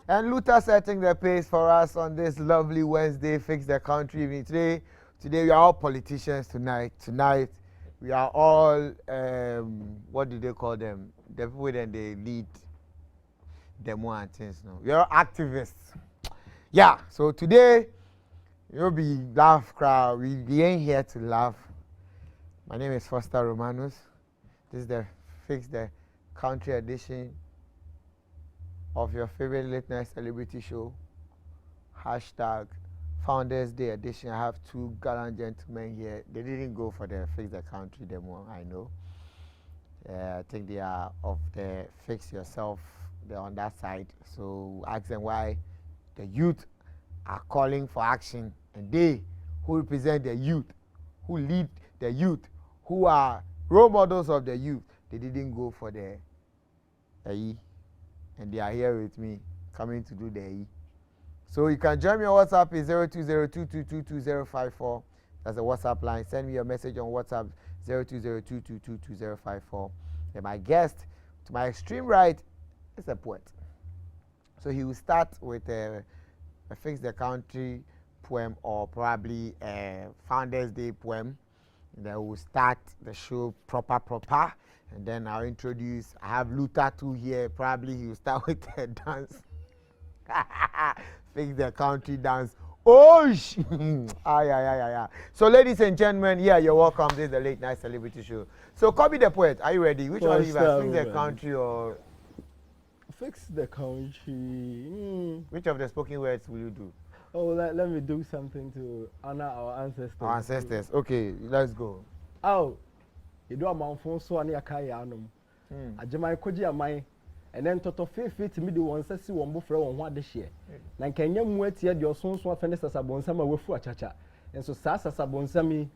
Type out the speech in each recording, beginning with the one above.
And Luta setting the pace for us on this lovely Wednesday, Fix the Country evening. Today we are all politicians tonight. Tonight we are all, what do they call them? The people that they lead demo and things. No, we are activists. Yeah, so today you'll be laugh crowd. We ain't here to laugh. My name is Foster Romanus. This is the Fix the Country edition of your favorite late night celebrity show. Hashtag Founders Day edition. I have two gallant gentlemen here. They didn't go for the Fix the Country demo, I know. I think they are of the Fix Yourself. They're on that side. So ask them why the youth are calling for action, and they who represent the youth, who lead the youth, who are role models of the youth, they didn't go for the E, and they are here with me coming to do the E. So you can join me on WhatsApp is 0202222054. That's the WhatsApp line. Send me your message on WhatsApp 0202222054. And my guest to my extreme right is a poet. So he will start with a Fix the Country poem, or probably a Founders Day poem. And then we'll start the show proper. And then I'll introduce, I have Luta too here. Probably he will start with a dance. Fix the Country dance. Oh, So ladies and gentlemen, yeah, you're welcome. This is the late night celebrity show. So Cobby the poet, are you ready? Which one do you have? Fix the Country or Fix the Country? Which of the spoken words will you do? Oh, let me do something to honor our ancestors. Our ancestors. Okay, let's go. Oh, you do a man phone so any akayanum. A Jamai koji a mine, and then toto fit me do one sessi one buffer on what this year. Nan can you wait here your sons so offended as a bonsama with a chacha, and so sas as a bonsami,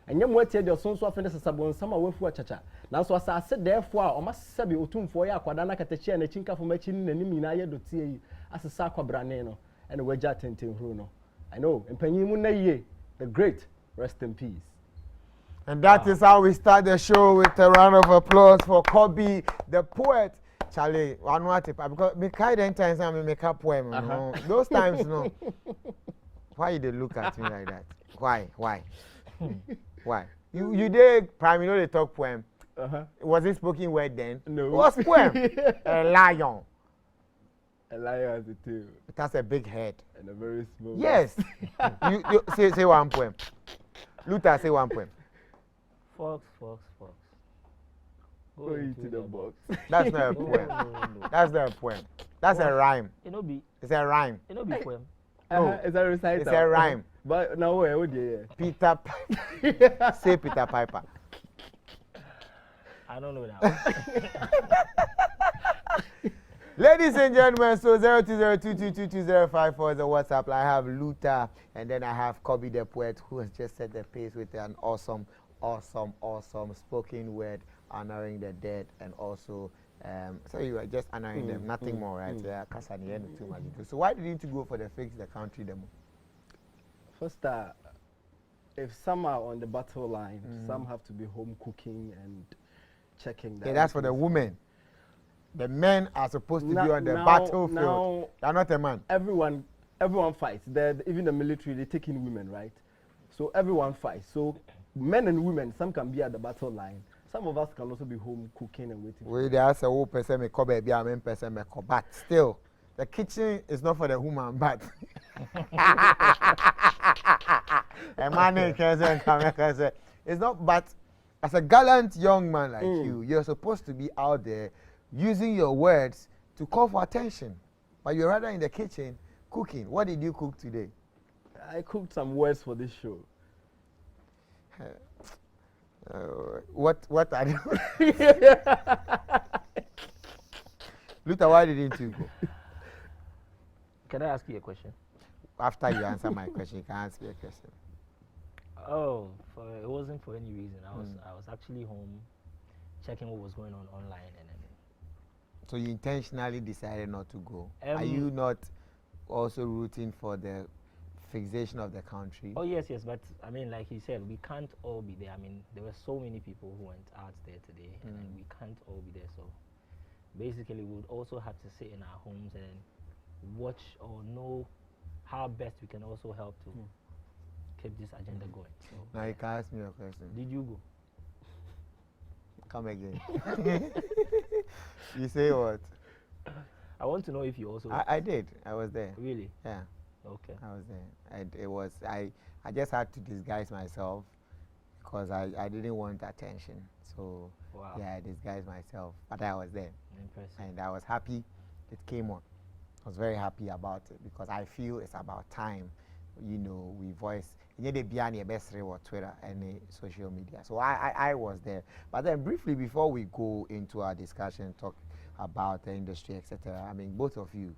and you wait here your sons so offended as a bonsama with a chacha. Now, so as I said, therefore, I must say, you tune for ya quadana catechia and a chinka for matching and Nimina do tea as a sacco braneno and a wedge attentive Bruno. I know, and Penny the great, rest in peace. And that is how we start the show, with a round of applause for Cobby, the poet. Charlie, one more tip, because me kind of times I make a poem. No? Those times, no. Why they look at me like that? Why? Why? You did prime, you know they talk poem. Was it spoken word then? No. It was poem. A lion. A lion has a tail. It has a big head. And a very small. Yes. you say one poem. Luta, say one poem. Fox. Go into the box. That's not a poem. No. That's not a poem. That's a rhyme. It's a rhyme. It no be poem. No. It's a recital. It's a rhyme. But now where would you? Peter Piper. Say Peter Piper. I don't know that. Ladies and gentlemen, so 0202222054 is the WhatsApp. I have Luta, and then I have Cobby the poet, who has just set the pace with an awesome spoken word honoring the dead, and also so you are just honoring them, nothing more, right? Yeah, too much. So why didn't you go for the Fix the Country demo? First, if some are on the battle line, some have to be home cooking and checking that. Yeah, that's for the women. The men are supposed to be on the battlefield. They're not a man. Everyone fights. Even the military, they take in women, right? So everyone fights. So men and women, some can be at the battle line. Some of us can also be home cooking and waiting. Well, there's a whole person may cover, be a man person may cover. But still, the kitchen is not for the woman, but a man can say it's not. But as a gallant young man like you, you're supposed to be out there using your words to call for attention. But you're rather in the kitchen cooking. What did you cook today? I cooked some words for this show. What are you? Luta, why didn't you go? Can I ask you a question? After you answer my question, you can ask me a question. Oh, it wasn't for any reason. I was actually home checking what was going on online, and then. So you intentionally decided not to go. Are you not also rooting for the fixation of the country? Oh yes, but I mean, like he said, we can't all be there. I mean, there were so many people who went out there today, and then we can't all be there. So basically, we would also have to sit in our homes and watch or know how best we can also help to keep this agenda going. So, Now you can ask me a question. did you go? Come again. You say what? I want to know if you also. I did. I was there. Really? Yeah, Okay. I was there. And it was I just had to disguise myself because I didn't want attention. So Wow. yeah, I disguised myself. But I was there. Impressive. And I was happy it came on. I was very happy about it because I feel it's about time, you know, we voice. The best or Twitter and social media. So I was there. But then briefly before we go into our discussion, talk about the industry, etc. I mean, both of you,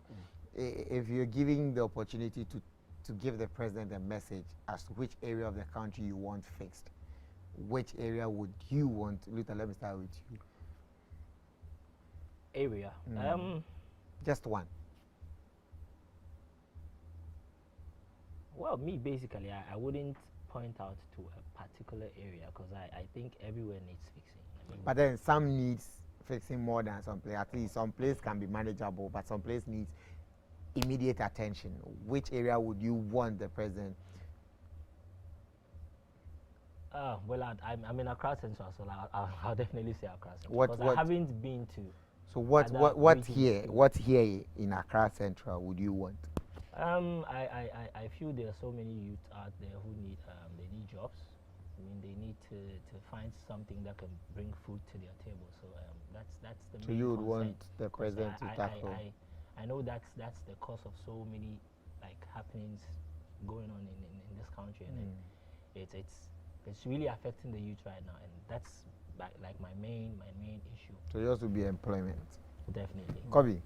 if you're giving the opportunity to give the president a message as to which area of the country you want fixed, which area would you want? Luta, let me start with you. Area. Just one. Well, me basically, I wouldn't point out to a particular area because I think everywhere needs fixing. I mean, But then some needs fixing more than some place. At least some place can be manageable, but some place needs immediate attention. Which area would you want the president? well, I'm in Accra Central, so I'll definitely say Accra Central. What- Because what- I haven't been to. So what Other what here in Accra Central would you want? I feel there are so many youth out there who need they need jobs. I mean, they need to find something that can bring food to their table. So that's the So main you would concern. want the 'Cause president to tackle? I know that's the cause of so many like happenings going on in this country, and then it's really affecting the youth right now, and that's like my main issue. So yours would be employment. Definitely. Cobby.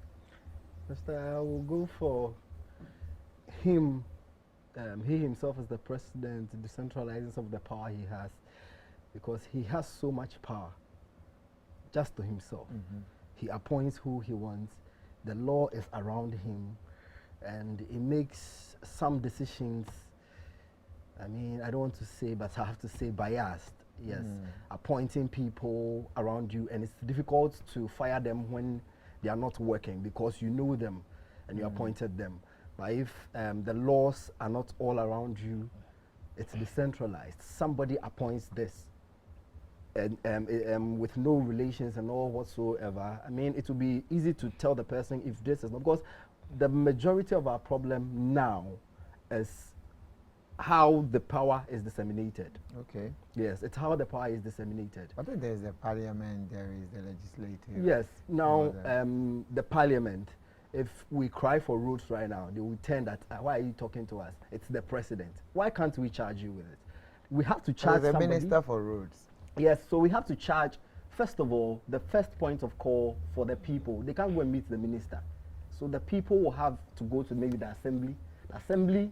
Mr. I will go for him. He himself is the president, decentralizing some of the power he has, because he has so much power just to himself. He appoints who he wants. The law is around him, and he makes some decisions. I mean, I don't want to say, but I have to say biased. Yes, appointing people around you, and it's difficult to fire them when they are not working because you know them and you appointed them. But if the laws are not all around you, it's decentralized. Somebody appoints this, and with no relations and all whatsoever. I mean, it will be easy to tell the person if this is not, because the majority of our problem now is how the power is disseminated. Okay. Yes, it's how the power is disseminated. But then there's the parliament, there is the legislative. Yes, now that. the parliament, if we cry for roads right now, they will tell that, why are you talking to us? It's the president. Why can't we charge you with it? We have to charge There's a somebody. minister for roads. Yes, so we have to charge, first of all, the first point of call for the people. They can't go and meet the minister. So the people will have to go to maybe the assembly. The assembly,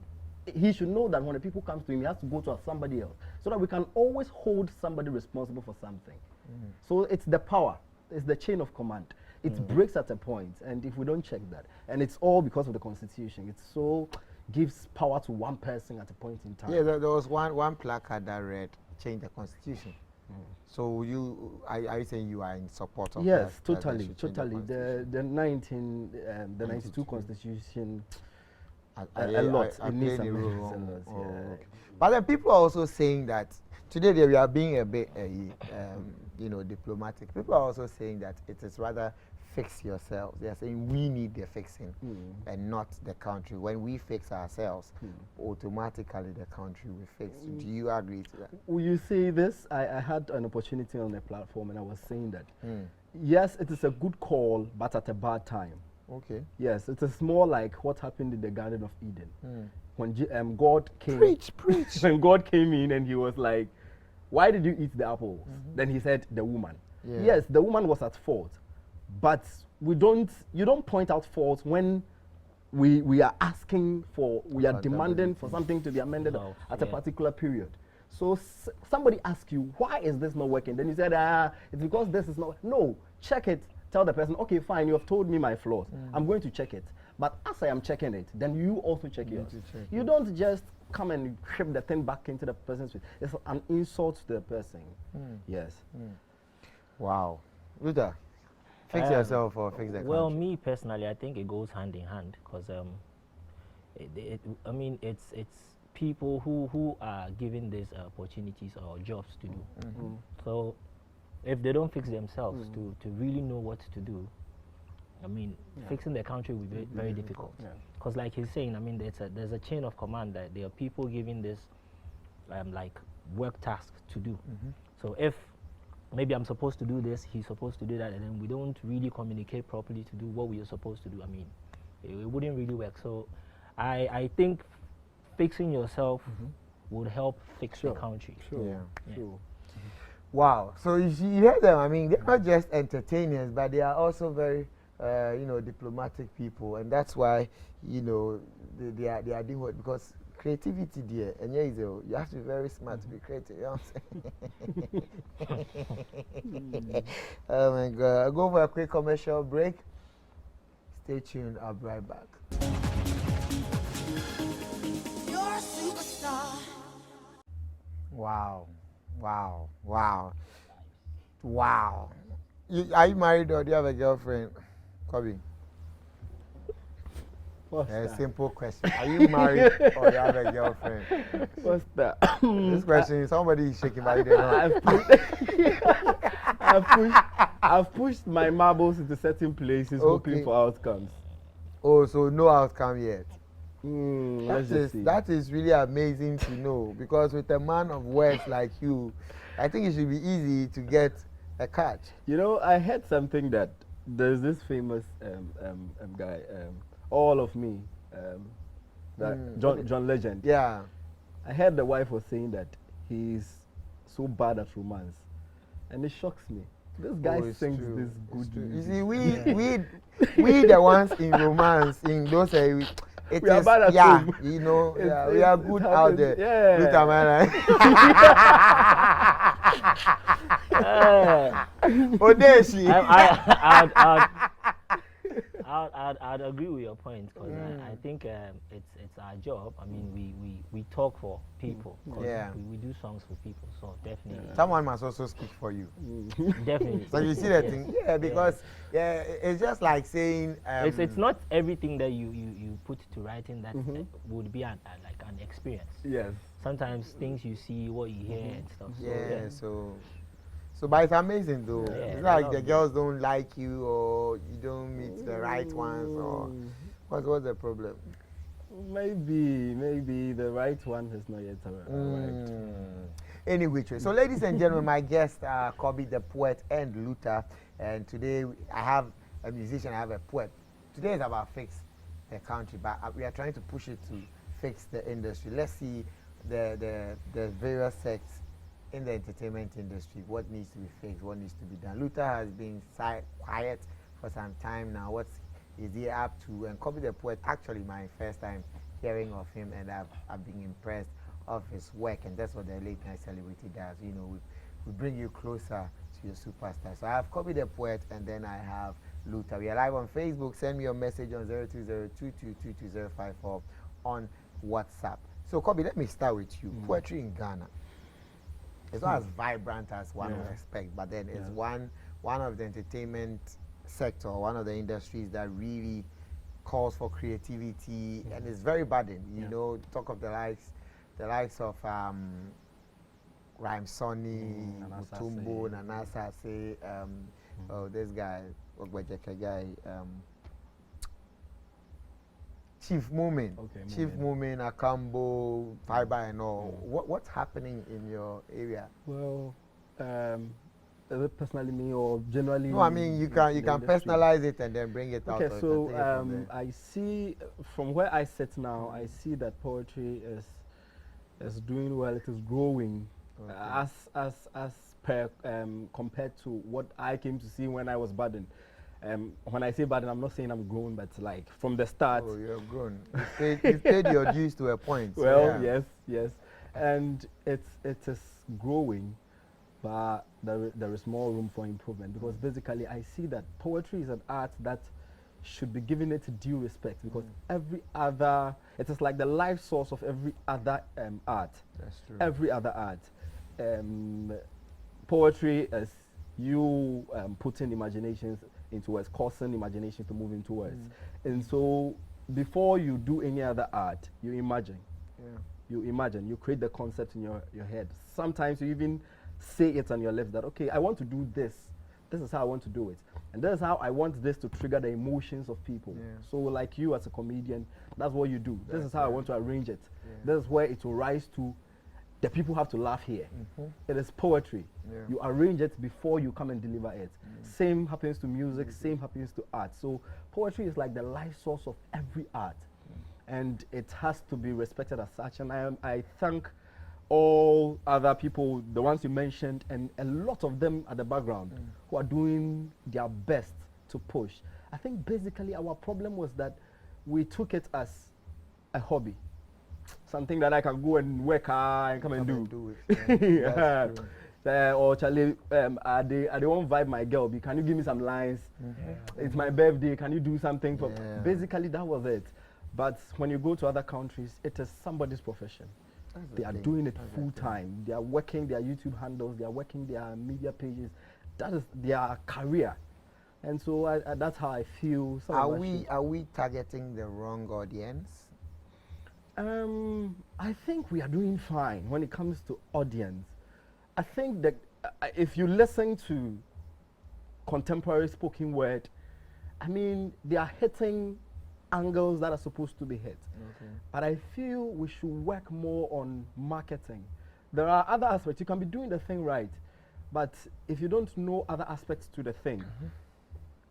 he should know that when the people come to him, he has to go to somebody else, so that we can always hold somebody responsible for something. So it's the power, it's the chain of command. It breaks at a point, and if we don't check that, and it's all because of the constitution. It so gives power to one person at a point in time. Yeah, there was one placard that read, change the constitution. So are you saying you are in support of that? Yes, that they totally, should change totally. The 92 constitution, a lot. It needs played a amendments role. a lot, Oh, yeah. okay. But then people are also saying that today we are being a bit, diplomatic. People are also saying that it is rather fix yourselves. They are saying we need the fixing and not the country. When we fix ourselves, automatically the country will fix. Do you agree to that? Will you say this? I had an opportunity on a platform, and I was saying that yes, it is a good call, but at a bad time. Okay. Yes, it is more like what happened in the Garden of Eden when God came. Preach. When God came in and he was like, "Why did you eat the apples?" Then he said, "The woman." Yeah. Yes, the woman was at fault, but you don't point out fault when we are asking for, we are demanding for something to be amended at a particular period. So somebody asks you, why is this not working? Then you said, it's because this is not. No, check it. Tell the person, okay, fine, you have told me my flaws. I'm going to check it. But as I am checking it, then you also check yours. You don't just come and ship the thing back into the person's face. It's an insult to the person. Yes. Wow. Luta, Fix yourself or fix the country? Well, me personally, I think it goes hand in hand because I mean, it's people who are given these opportunities or jobs to do. So if they don't fix themselves to really know what to do, I mean, fixing the country will be very difficult. Because like he's saying, I mean, there's a chain of command that there are people giving this like work tasks to do. So if maybe I'm supposed to do this, he's supposed to do that, and then we don't really communicate properly to do what we are supposed to do, I mean, it wouldn't really work. So I think fixing yourself would help fix the country. Sure. Wow. So you hear them. I mean, they're not just entertainers, but they are also very, diplomatic people, and that's why, they are doing what, because creativity there, and you have to be very smart to be creative. You know what I'm saying? Oh my God! I'll go for a quick commercial break. Stay tuned. I'll be right back. Wow. Are you married or do you have a girlfriend, Cobby? What's A that? simple question. Are you married or you have a girlfriend? What's that? This question, somebody is shaking by the I've pushed my marbles into certain places hoping for outcomes. Oh, so no outcome yet. Let's just see. That is really amazing to know, because with a man of words like you, I think it should be easy to get a catch. I heard something that there's this famous guy, All of Me, John Legend. Yeah. I heard the wife was saying that he's so bad at romance, and it shocks me. This guy sings this good music. You see, we the ones in romance, in those we are bad at home. We are good out there. Yeah. Luta, man. Odeshi. I'd agree with your point, because I think it's our job. I mean, we talk for people. We do songs for people, so definitely. Someone must also speak for you. Definitely. So you see that thing? Yeah, because it's just like saying. It's not everything that you put to writing that would be like an experience. Yes. Sometimes things you see, what you hear, and stuff. So, but it's amazing though. Yeah, it's not like the girls don't like you, or you don't meet the right ones, or what's the problem? Maybe the right one has not yet arrived. Anyway, so ladies and gentlemen, my guests are Cobby the poet and Luta, and today I have a musician, I have a poet. Today is about fix the country, but we are trying to push it to fix the industry. Let's see the various sects in the entertainment industry, what needs to be fixed, what needs to be done. Luta has been quiet for some time now. What is he up to? And Cobby the poet, actually my first time hearing of him, and I've been impressed of his work, and that's what the Late Night Celebrity does. We bring you closer to your superstar. So I have Cobby the poet, and then I have Luta. We are live on Facebook. Send me your message on 02022222054 on WhatsApp. So Cobby, let me start with you. Poetry in Ghana. It's not as vibrant as one would expect, but then it's one of the entertainment sector, one of the industries that really calls for creativity, and it's very burdened. Talk of the likes of Rhyme Sonny, Mutumbo, Nanasa, this guy, Chief Moomin, Akambo, Fiber, and all. What's happening in your area? Well, personally, me or generally? No, I mean you can personalize it and then bring it out. Okay, so I see from where I sit now, I see that poetry is doing well. It is growing, as per compared to what I came to see when I was budding. When I say burden, I'm not saying I'm grown, but like from the start. Oh, you're grown. You paid your dues to a point. Well, yes, and it is growing, but there is more room for improvement, because basically I see that poetry is an art that should be given its due respect, because it is like the life source of every other art. That's true. Every other art, poetry, as you put in imaginations, into words, causing imagination to move into words. And so before you do any other art, you imagine. Yeah. You imagine, you create the concept in your head. Sometimes you even say it on your lips that, okay, I want to do this. This is how I want to do it. And this is how I want this to trigger the emotions of people. Yeah. So like you as a comedian, that's what you do. This is how I want to arrange it. Yeah. This is where it will rise to, the people have to laugh here. It is poetry. Yeah. You arrange it before you come and deliver it. Same happens to music, same happens to art. So poetry is like the life source of every art. And it has to be respected as such. And I thank all other people, the ones you mentioned, and a lot of them at the background who are doing their best to push. I think basically our problem was that we took it as a hobby, something that I can go and work and come and do. It. Yeah. Yeah. That's true. Or Charlie, I won't vibe my girl. Can you give me some lines? It's my birthday. Can you do something for? Yeah. Basically, that was it. But when you go to other countries, it is somebody's profession. They are doing it full time. They are working their YouTube handles. They are working their media pages. That is their career. And so that's how I feel. Are we targeting the wrong audience? I think we are doing fine when it comes to audience. I think that if you listen to contemporary spoken word, I mean, they are hitting angles that are supposed to be hit. Okay. But I feel we should work more on marketing. There are other aspects. You can be doing the thing right, but if you don't know other aspects to the thing,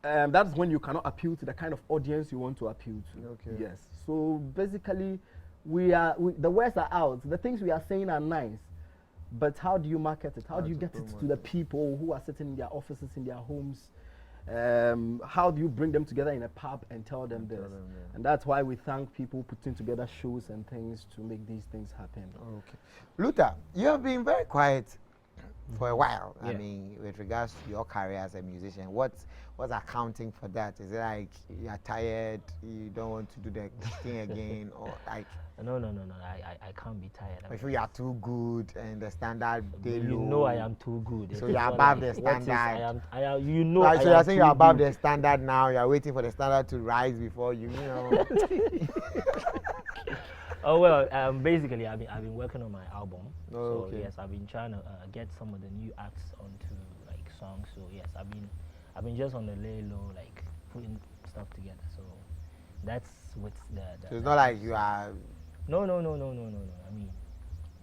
that's when you cannot appeal to the kind of audience you want to appeal to. Okay. Yes. So basically, the words are out. The things we are saying are nice, but how do you market it? How do you get it to the people who are sitting in their offices, in their homes? How do you bring them together in a pub and tell them this? And that's why we thank people putting together shows and things to make these things happen. Okay. Luta, you have been very quiet for a while. I Yeah. mean, with regards to your career as a musician, what's accounting for that? Is it like you're tired, you don't want to do the thing again, or like? No. I can't be tired. If you are too good and the standard they You low. know I am too good. So It's you're not above like- the what is- standard. I am. You know. Right, I so you're am saying too you're above good. the standard now. You're waiting for the standard to rise before you know. Oh well, basically I've been working on my album. Oh, so okay. yes, I've been trying to get some of the new acts onto like songs. So yes, I've been just on the lay low, like putting stuff together. So that's what's the So it's not like you are. No. I mean,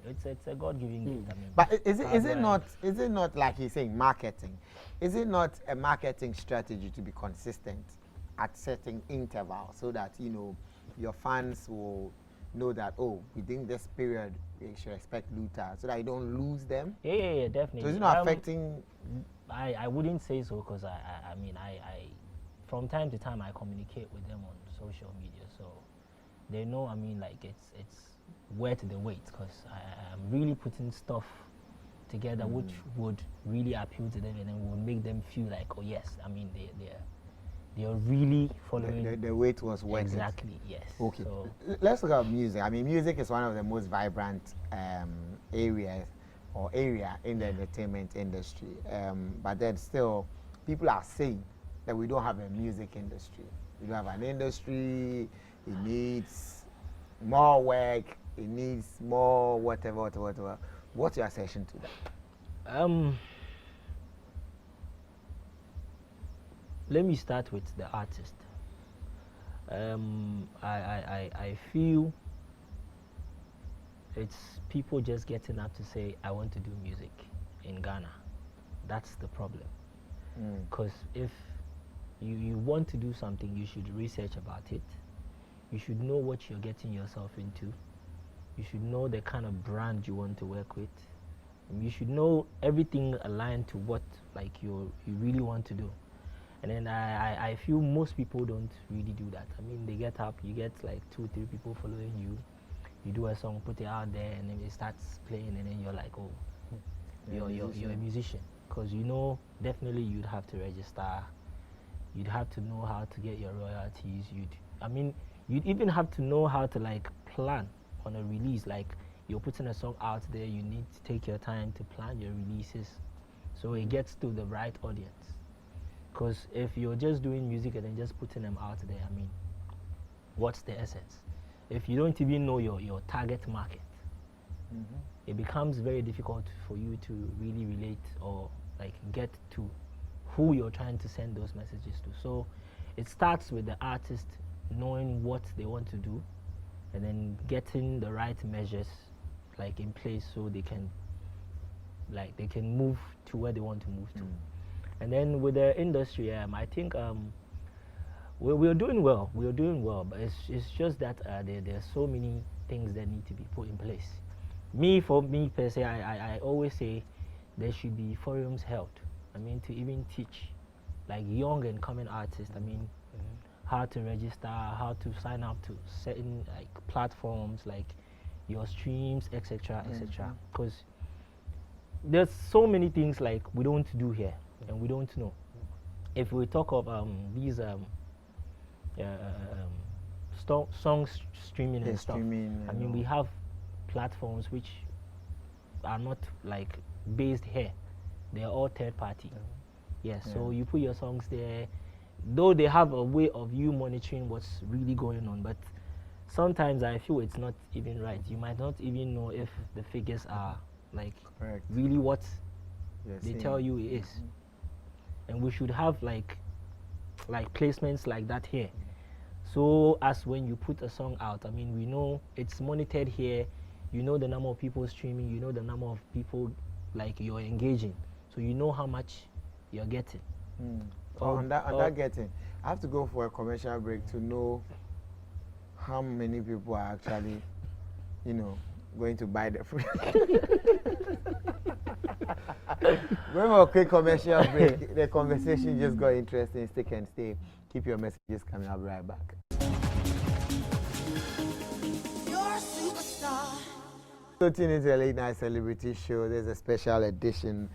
it's a God-given gift. I mean, But is hard it work. not like he's saying marketing? Is it not a marketing strategy to be consistent at certain intervals so that your fans will know that within this period they should expect Luta so that you don't lose them? Yeah, definitely. So is it not affecting? I wouldn't say so because I mean I from time to time I communicate with them on social media, so they know. I mean, like it's worth the wait because I'm really putting stuff together which would really appeal to them and then would make them feel like, oh yes, I mean they are really following. The wait was worth Exactly. Yes. Okay. So, Let's talk about music. I mean, music is one of the most vibrant area in the entertainment industry. But then still, people are saying that we don't have a music industry. We don't have an industry. It needs more work. It needs more whatever. What's your assertion to that? Let me start with the artist. I feel it's people just getting up to say, I want to do music in Ghana. That's the problem. Because if you want to do something, you should research about it. You should know what you're getting yourself into. You should know the kind of brand you want to work with. You should know everything aligned to what like you really want to do. And then I feel most people don't really do that. I mean, they get up, you get like 2-3 people following you. You do a song, put it out there, and then it starts playing, and then you're like, oh, you're a musician. Because definitely you'd have to register. You'd have to know how to get your royalties. You'd even have to know how to like plan on a release. Like you're putting a song out there, you need to take your time to plan your releases, so it gets to the right audience. Because if you're just doing music and then just putting them out there, I mean, what's the essence? If you don't even know your target market, it becomes very difficult for you to really relate or like get to who you're trying to send those messages to. So it starts with the artist knowing what they want to do and then getting the right measures like in place so they can move to where they want to move to. And then with the industry, I think we're doing well. We're doing well, but it's just that there's so many things that need to be put in place. For me per se, I always say there should be forums held. I mean, to even teach like young and coming artists. I mean, how to register, how to sign up to certain like platforms, like your streams, etc., etc. Because there's so many things like we don't do here and we don't know. If we talk of these song streaming and stuff, I mean, we have platforms which are not like based here. They are all third party. Yes, so you put your songs there, though they have a way of you monitoring what's really going on, but sometimes I feel it's not even right. You might not even know if the figures are like really what they tell you it is. And we should have like placements like that here. So as when you put a song out, I mean, we know it's monitored here. You know the number of people streaming. You know the number of people like you're engaging. So you know how much you're getting. On that getting, I have to go for a commercial break to know how many people are actually, going to buy the fruit. When we quick commercial break, the conversation just got interesting. Stick and stay. Keep your messages coming. I'll be right back. So tune into the Late Night Celebrity Show. There's a special edition.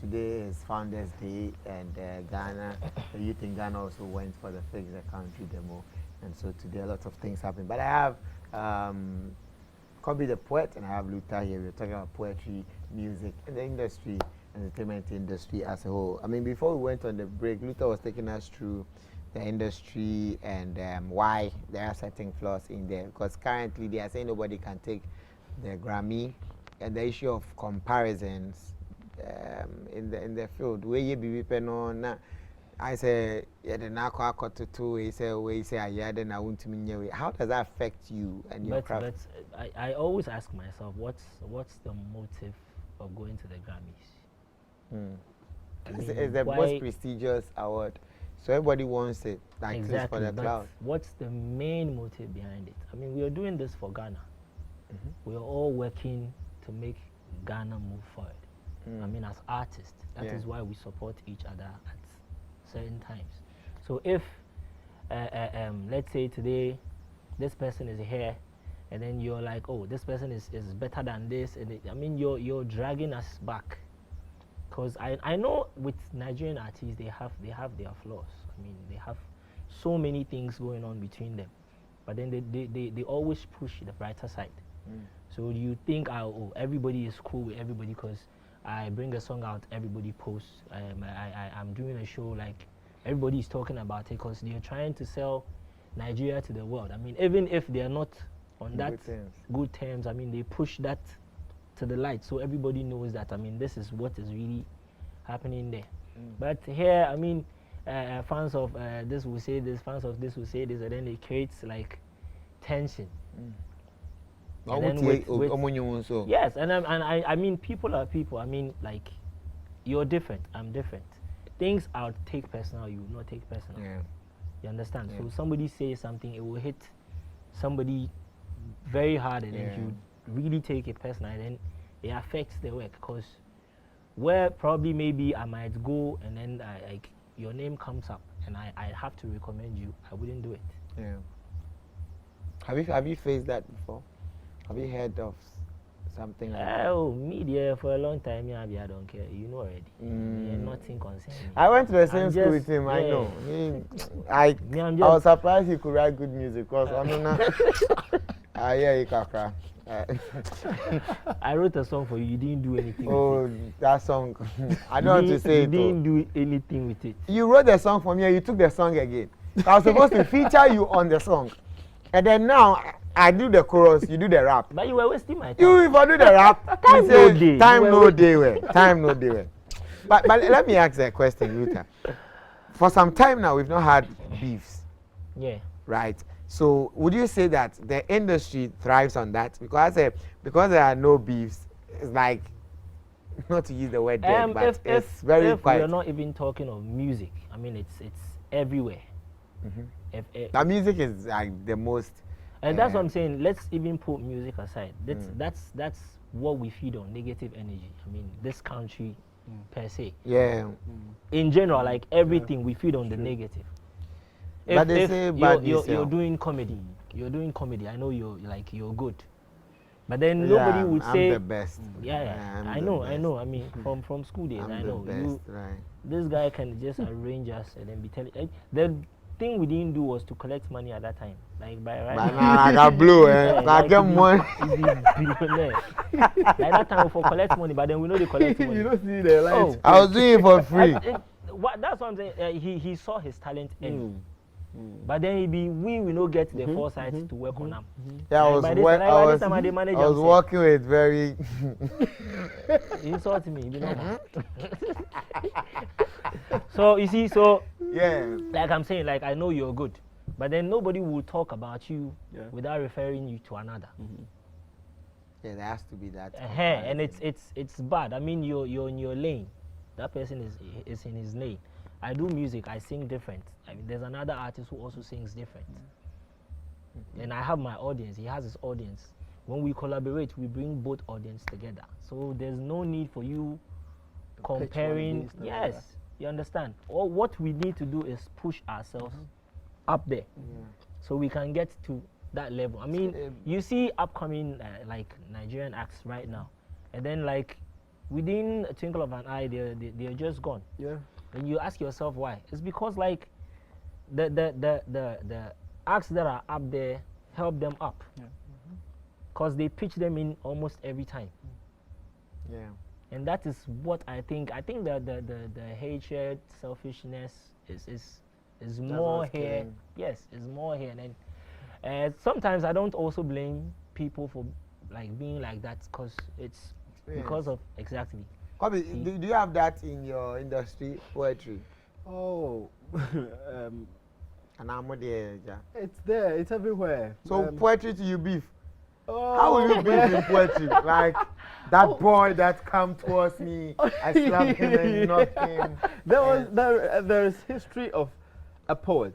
Today is Founders Day, and Ghana, the youth in Ghana also went for the Fix the Country demo. And so today a lot of things happen. But I have Cobby the poet, and I have Luta here. We're talking about poetry, music, and the industry, entertainment industry as a whole. I mean, before we went on the break, Luta was taking us through the industry and why there are certain flaws in there. Because currently they are saying nobody can take the Grammy, and the issue of comparisons in the field. Where you be penona, I say yeah the nako akoto to he say I yeah then I want to mean. How does that affect you and your craft? But I always ask myself what's the motive of going to the Grammys? It's the most prestigious award, so everybody wants it, like exactly, for the cloud. What's the main motive behind it? I mean, we are doing this for Ghana. We are all working to make Ghana move forward. I mean, as artists, that is why we support each other at certain times. So if, let's say today, this person is here, and then you're like, oh, this person is better than this, and I mean, you're dragging us back. Because I know with Nigerian artists, they have their flaws. I mean, they have so many things going on between them, but then they always push the brighter side. So you think, oh, everybody is cool with everybody because I bring a song out, everybody posts. I'm doing a show, like everybody is talking about it because they're trying to sell Nigeria to the world. I mean, even if they're not on that good terms, I mean, they push that to the light so everybody knows that, I mean, this is what is really happening there. But here, I mean, fans of this will say this, fans of this will say this, and then it creates like tension. And then yes, and I mean, people are people. I mean, like, you're different, I'm different. Things I'll take personal, you will not take personal. You understand? So somebody says something, it will hit somebody very hard, and then you really take it personal, and then it affects the work. Because where probably maybe I might go, and then like your name comes up, and I have to recommend you, I wouldn't do it. Have you faced that before? Have you heard of something like that? Oh, media for a long time, I don't care. You know already. Nothing concerns me. I went to the same school with him. I know. I was surprised he could write good music. Cause Yeah, Kakra. I wrote a song for you. You didn't do anything. Oh, with it. that song. I don't want to say You it. didn't do anything with it. You wrote the song for me and you took the song again. I was supposed to feature you on the song. And then now I do the chorus, you do the rap. But you were wasting my time. You if I do the rap, Time you no say, day. Time You no were day well. Time no day well. But let me ask a question, Luta. For some time now we've not had beefs. Yeah. Right. So would you say that the industry thrives on that? Because because there are no beefs, it's like, not to use the word dead, but it's very if quiet. we're not even talking of music, I mean it's everywhere. Now music is like the most. And that's what I'm saying. Let's even put music aside. That's what we feed on, negative energy. I mean, this country per se. Yeah. In general, like everything, we feed on the negative. But they say bad news, you're doing comedy. You're doing comedy. I know you're good. But then nobody would say I'm the best. Yeah, I know. I mean, from school days, I know. The best, right. This guy can just arrange us and then be telling. The thing we didn't do was to collect money at that time. Like by right But now I got blue, I get money. Like that time for collect money, but then we know they collect money. You don't see the light. Oh. I was doing it for free. That's what I'm saying. He saw his talent in. But then we no get the foresight to work on him. Yeah, I was working with very. He insulted me. You know. So you see, yeah. Like I'm saying, like I know you're good, but then nobody will talk about you without referring you to another. Yeah, there has to be that. And it's bad. I mean, you're in your lane. That person is in his lane. I do music. I sing different. I mean, there's another artist who also sings different. And I have my audience. He has his audience. When we collaborate, we bring both audience together. So there's no need for you comparing. Yes, you understand. All what we need to do is push ourselves up there, so we can get to that level. I mean, you see upcoming like Nigerian acts right now, and then like within a twinkle of an eye, they're just gone. Yeah. And you ask yourself why? It's because like the acts that are up there help them up, because they pitch them in almost every time. Yeah. And that is what I think. I think that the hatred, selfishness is more here. Yes, is more here. And sometimes I don't also blame people for like being like that, because it's because of exactly. Cobby, do you have that in your industry, poetry? Oh, And I'm there. it's there. It's everywhere. So poetry to you beef. Oh, How will you beef in poetry? Like that boy that come towards me, I slapped him and knocked him. There is history of a poet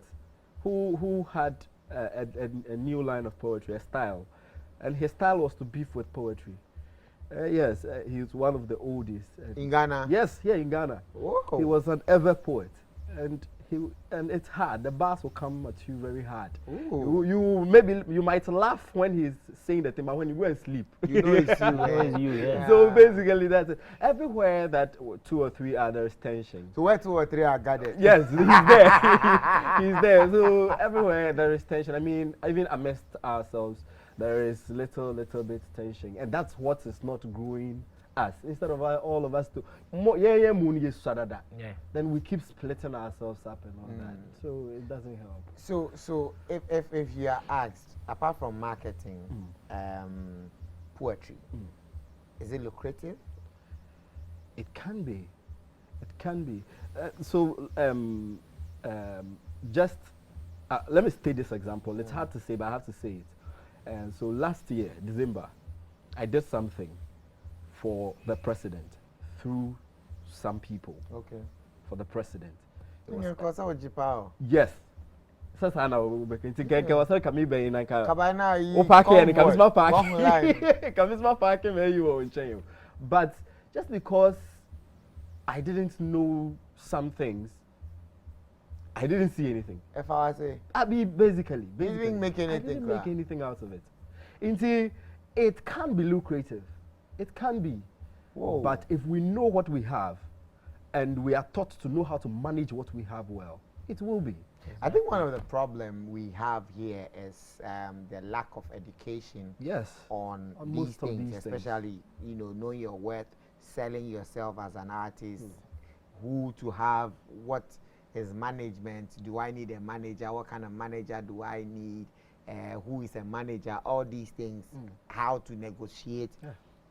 who had a new line of poetry, a style, and his style was to beef with poetry. Yes, he's one of the oldest. In Ghana? Yes, here in Ghana. Oh. He was an ever poet, and it's hard. The bars will come at you very hard. You might laugh when he's saying the thing, but when you go and sleep, you know it's you. It's you, yeah. So basically, that's it. Everywhere that 2 or 3 are, there's tension. So where 2 or 3 are gathered? Yes, he's there. He's there. So everywhere there is tension. I mean, even amidst ourselves, there is little bit tension, and that's what is not growing us. Instead of all of us to then we keep splitting ourselves up and all that. So it doesn't help. So if you are asked, apart from marketing, poetry, is it lucrative? It can be. It can be. Just let me state this example. It's hard to say, but I have to say it. And so last year, December, I did something for the president through some people. Okay. For the president. Yes. Sasa na ubekenti keke wasa kami be na ka. Kabana yi. O park here, kamisma park. Kamisma park me you on chain. But just because I didn't know some things, I didn't see anything. If I say, I mean, basically, you didn't make anything. I didn't make anything out of it. It can be lucrative. It can be. Whoa. But if we know what we have, and we are taught to know how to manage what we have well, It will be. I think one of the problem we have here is the lack of education Yes. on these most of things, these especially knowing your worth, selling yourself as an artist, who to have, what is management, do I need a manager, what kind of manager do I need, who is a manager, all these things, how to negotiate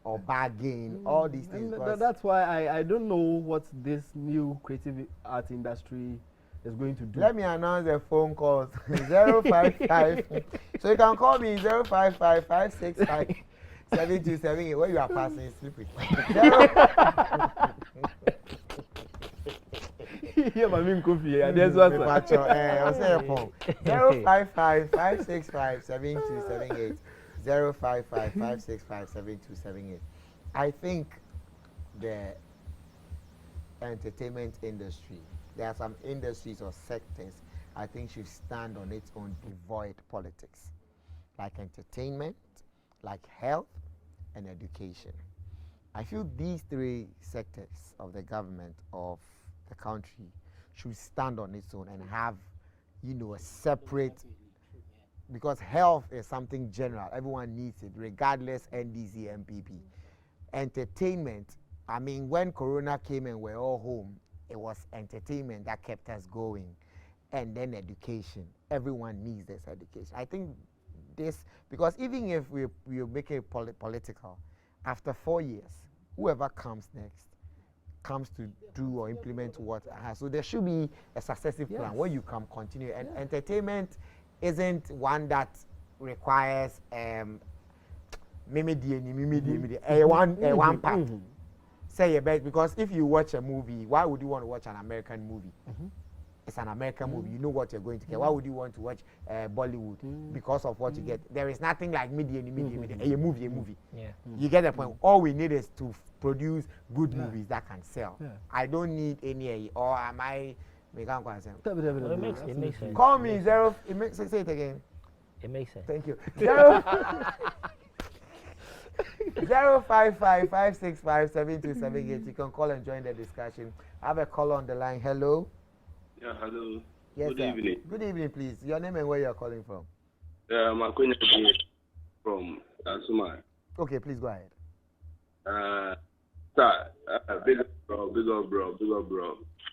or bargain, all these things. That's why I don't know what this new creative art industry is going to do. Let me announce the phone calls. 055. So you can call me 055 565 7278. Where you are passing, sleep with. Yeah, my main coffee. There's one. 055 565 7278. 055 565 7278. I think the entertainment industry, there are some industries or sectors I think should stand on its own, devoid politics, like entertainment, like health, and education. I feel these three sectors of the government of the country should stand on its own and have, a separate, because health is something general. Everyone needs it, regardless NDC, MPP. Entertainment, I mean, when Corona came and we're all home, it was entertainment that kept us going. And then education. Everyone needs this education. I think this, because even if we make it political, after 4 years, whoever comes next comes to do or implement what has. So there should be a successive plan where you can continue. And entertainment isn't one that requires one part. Say your best, because if you watch a movie, why would you want to watch an American movie? It's an American movie. You know what you're going to get. Why would you want to watch Bollywood? Because of what you get. There is nothing like media. A movie. Yeah. You get the point. All we need is to produce good movies that can sell. I don't need any, or am I? It makes sense. Call me zero. Say it again. It makes sense. Thank you. 055 565 7278. You can call and join the discussion. I have a caller on the line. Hello. Yeah, hello. Yes, Good sir. evening. Good evening, please. Your name and where you are calling from? I'm calling from Asuma. Okay, please go ahead. Sir, big up, bro.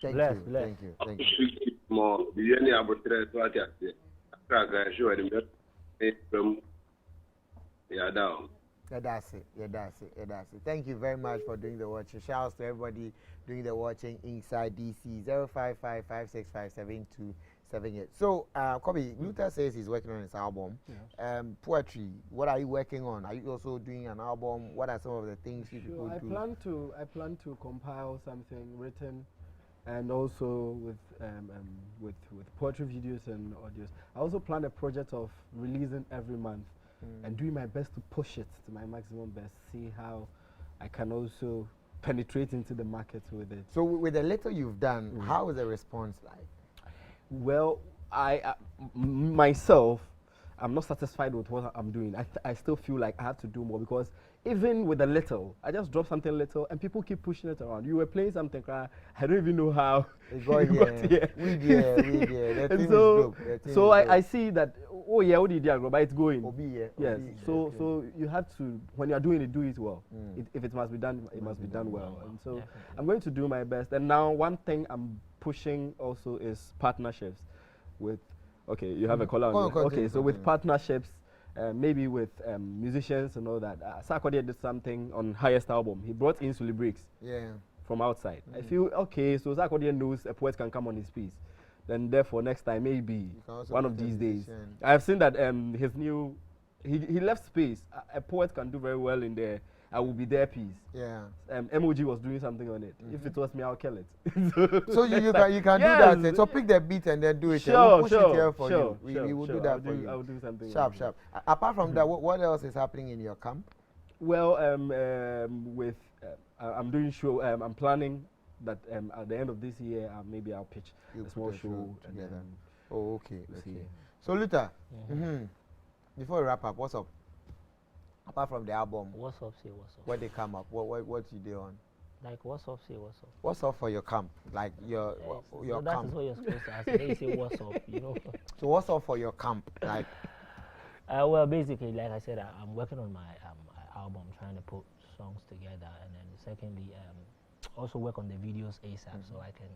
Thank you. Thank you. More. Do you any about what I say? I can show you from. Yeah, down. Yeah, that's it. Thank you very much for doing the watching. Shout out to everybody doing the watching inside DC. 055 565 7278. So, Cobby, Luta says he's working on his album. Poetry, what are you working on? Are you also doing an album? What are some of the things you people do? I plan to compile something written, and also with poetry videos and audios. I also plan a project of releasing every month. And doing my best to push it to my maximum best, see how I can also penetrate into the market with it. So with the little you've done, how is the response like? Well, I myself, I'm not satisfied with what I'm doing. I still feel like I have to do more, because even with a little, I just drop something little and people keep pushing it around. You were playing something, I don't even know how it got here. We did. The team is dope. So I see that, oh yeah, what did you but it's going. Yes. So you have to, when you are doing it, do it well. If it must be done, it must be done well. And so I'm going to do my best. And now one thing I'm pushing also is partnerships with, okay, you have a caller on. Okay, so with partnerships, maybe with musicians and all that. Sarkodie did something on Highest Album. He brought in Sully Briggs from outside. I feel, okay, so Sarkodie knows a poet can come on his piece. Then therefore next time, maybe one of these days. I've seen that his new, he left space. A poet can do very well in the I Will Be There piece. MOG was doing something on it. If it was me, I'll kill it. So you can do that. So pick the beat and then do it. We'll push it here for you. We will do that for you. I will do something. Sharp. Apart from that, what else is happening in your camp? Well, I'm doing show. I'm planning that at the end of this year, maybe I'll pitch a small show together. Oh, okay. So Luta, before we wrap up, what's up? Apart from the album, What's up? When they come up, what you do on? Like what's up? Say what's up. What's up for your camp? Like your So that camp. is what you're supposed to ask. Then you say what's up. You know. So what's up for your camp? Like Well, basically, like I said, I'm working on my album, trying to put songs together, and then secondly, also work on the videos ASAP so I can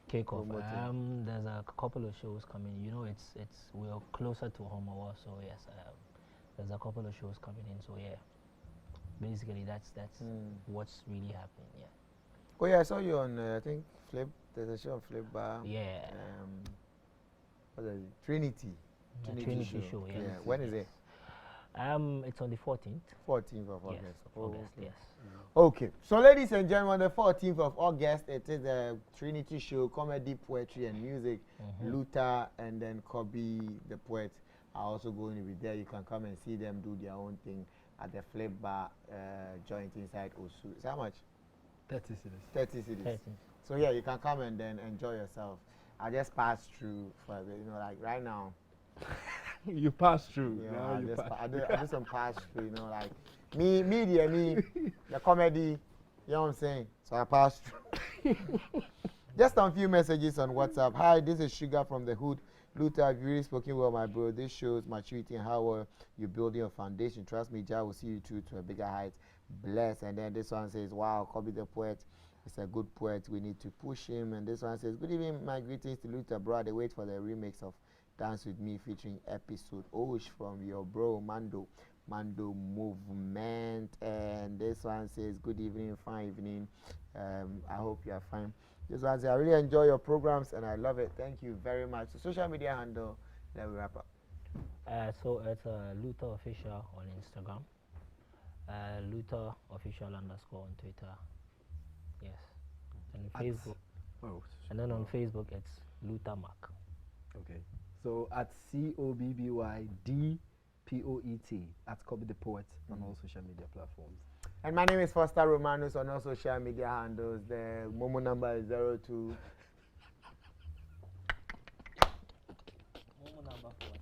kick off. Promoting. There's a couple of shows coming. You know, it's we're closer to Homewa, so yes, there's a couple of shows coming in. So yeah, basically that's what's really happening. Yeah. oh yeah, I saw you on I think Flip. There's a show on Flip Bar. Yeah. What's it? Trinity. Trinity show. Yes. Yeah. When is it? It's on the 14th. 14th of August. Yes. Oh, August. okay. Yes. Okay, so ladies and gentlemen, the 14th of August, it is a Trinity show, comedy, poetry, and music. Luta and then Cobby, the poet, are also going to be there. You can come and see them do their own thing at the Flip Bar joint inside Osu. It's how much? 30 cities. 30 cities. 30. So yeah, you can come and then enjoy yourself. I just passed through for a bit, you know, like right now. You pass through. You Now know, you pass. I do some pass through, you know, like me, the comedy, you know what I'm saying? So I passed through. Just a few messages on WhatsApp. Hi, this is Sugar from the Hood. Luta, I've really spoken well, my bro. This shows maturity and how well you're building your foundation. Trust me, Jah will see you through to a bigger height. Bless. And then this one says, wow, Cobby the poet is a good poet. We need to push him. And this one says, good evening, my greetings to Luta, bro. They wait for the remix of Dance With Me featuring episode Osh from your bro Mando Movement. And this one says good evening, fine evening. I hope you are fine. This one says I really enjoy your programs and I love it. Thank you very much. So social media handle, then we wrap up. So it's Luta official on Instagram, Luta official _ on Twitter. Yes, and Facebook. Oh, And then on Facebook it's Luta Mark. okay. So at COBBYDPOET at Cobby the Poet on all social media platforms. And my name is Foster Romanus on all social media handles. The Momo number is 02. Momo number 4.